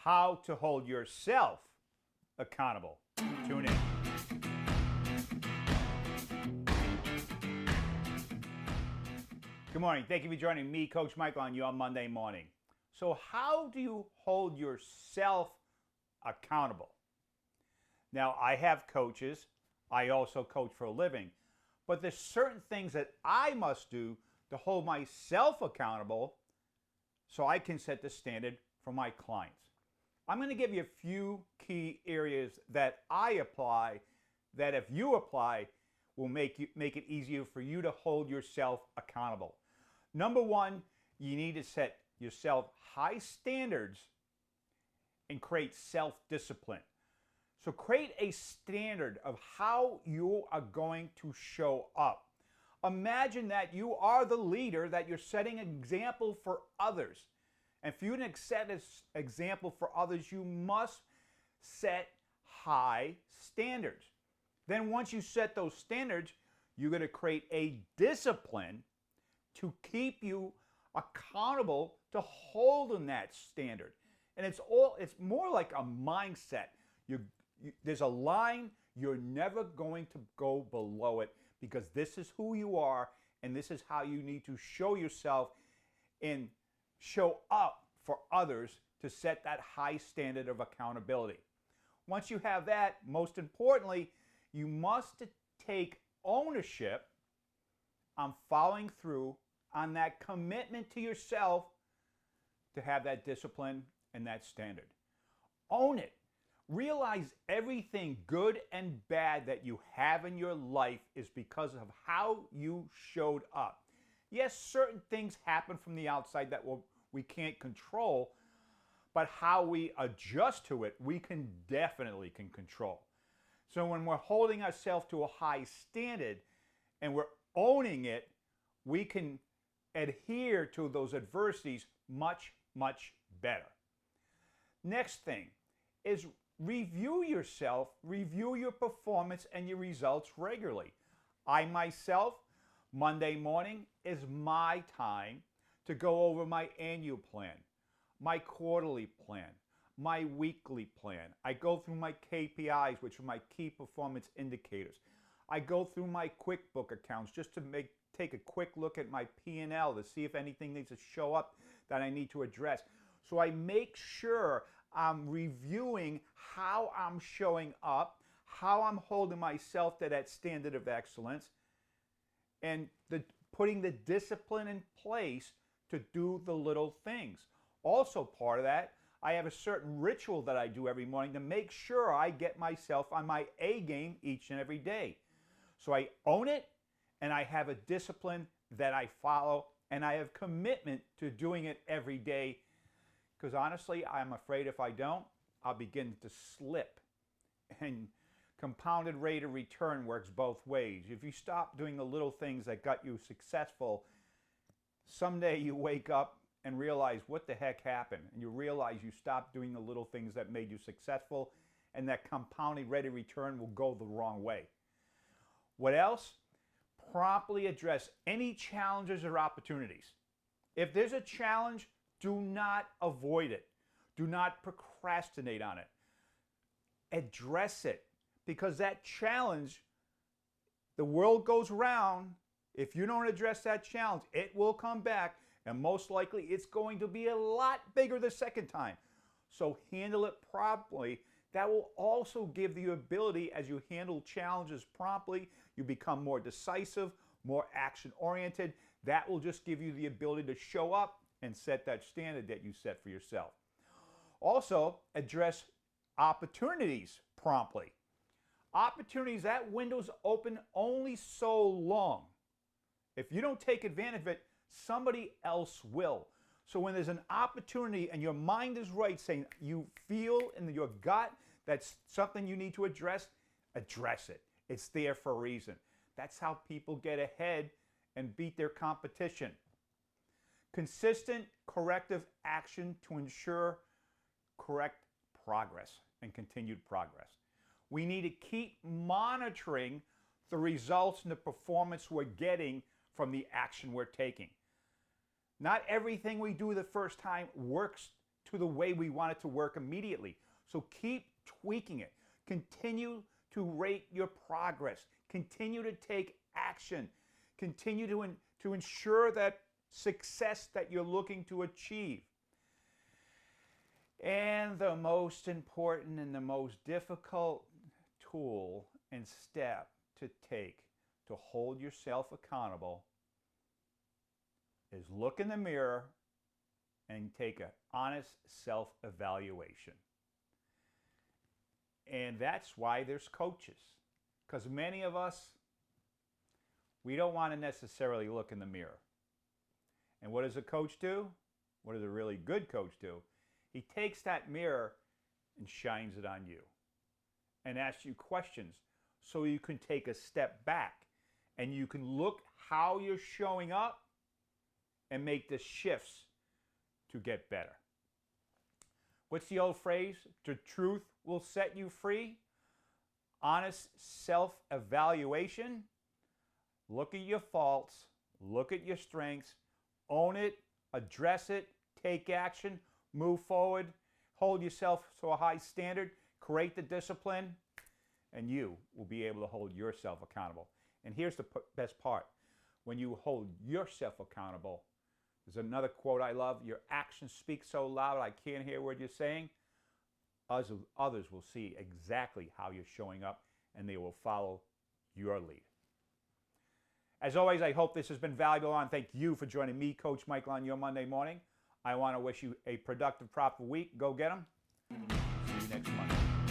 how to hold yourself accountable. Tune in. Good morning. Thank you for joining me, Coach Michael, on your Monday morning. So how do you hold yourself accountable? Now, I have coaches. I also coach for a living. But there's certain things that I must do to hold myself accountable so I can set the standard for my clients. I'm going to give you a few key areas that I apply that if you apply will make it easier for you to hold yourself accountable. Number one, you need to set yourself high standards and create self-discipline. So create a standard of how you are going to show up. Imagine that you are the leader, that you're setting an example for others. And for you to set an example for others, you must set high standards. Then once you set those standards, you're going to create a discipline to keep you accountable to holding that standard. And it's more like a mindset. There's a line, you're never going to go below it because this is who you are and this is how you need to show yourself and show up for others to set that high standard of accountability. Once you have that, most importantly, you must take ownership on following through on that commitment to yourself to have that discipline and that standard. Own it. Realize everything good and bad that you have in your life is because of how you showed up. Yes, certain things happen from the outside that we can't control, but how we adjust to it, we can definitely control. So when we're holding ourselves to a high standard and we're owning it, we can adhere to those adversities much, much better. Next thing is review yourself, review your performance and your results regularly. I myself, Monday morning is my time to go over my annual plan, my quarterly plan, my weekly plan. I go through my KPIs, which are my key performance indicators. I go through my QuickBook accounts just to take a quick look at my P&L to see if anything needs to show up that I need to address. So I make sure I'm reviewing how I'm showing up, how I'm holding myself to that standard of excellence, and putting the discipline in place to do the little things. Also part of that, I have a certain ritual that I do every morning to make sure I get myself on my A game each and every day. So I own it, and I have a discipline that I follow, and I have commitment to doing it every day. Because honestly, I'm afraid if I don't, I'll begin to slip. And compounded rate of return works both ways. If you stop doing the little things that got you successful, someday you wake up and realize what the heck happened. And you realize you stopped doing the little things that made you successful, and that compounded rate of return will go the wrong way. What else? Promptly address any challenges or opportunities. If there's a challenge, do not avoid it. Do not procrastinate on it. Address it, because that challenge, the world goes round. If you don't address that challenge, it will come back, and most likely it's going to be a lot bigger the second time. So handle it promptly. That will also give you ability, as you handle challenges promptly, you become more decisive, more action-oriented. That will just give you the ability to show up and set that standard that you set for yourself. Also, address opportunities promptly. Opportunities, that window's open only so long. If you don't take advantage of it, somebody else will. So when there's an opportunity and your mind is right, saying you feel in your gut that's something you need to address it. It's there for a reason. That's how people get ahead and beat their competition. Consistent corrective action to ensure correct progress and continued progress. We need to keep monitoring the results and the performance we're getting from the action we're taking. Not everything we do the first time works to the way we want it to work immediately. So keep tweaking it. Continue to rate your progress. Continue to take action. Continue to ensure that success that you're looking to achieve. And the most important and the most difficult tool and step to take to hold yourself accountable is look in the mirror and take an honest self-evaluation. And that's why there's coaches. Because many of us, we don't want to necessarily look in the mirror. And what does a coach do? What does a really good coach do? He takes that mirror and shines it on you and asks you questions so you can take a step back and you can look how you're showing up and make the shifts to get better. What's the old phrase? The truth will set you free. Honest self-evaluation. Look at your faults. Look at your strengths. Own it. Address it. Take action. Move forward. Hold yourself to a high standard. Create the discipline. And you will be able to hold yourself accountable. And here's the best part. When you hold yourself accountable, there's another quote I love. Your actions speak so loud I can't hear what you're saying. Others will see exactly how you're showing up and they will follow your lead. As always, I hope this has been valuable and thank you for joining me, Coach Michael, on your Monday morning. I want to wish you a productive, profitable week. Go get them. See you next Monday.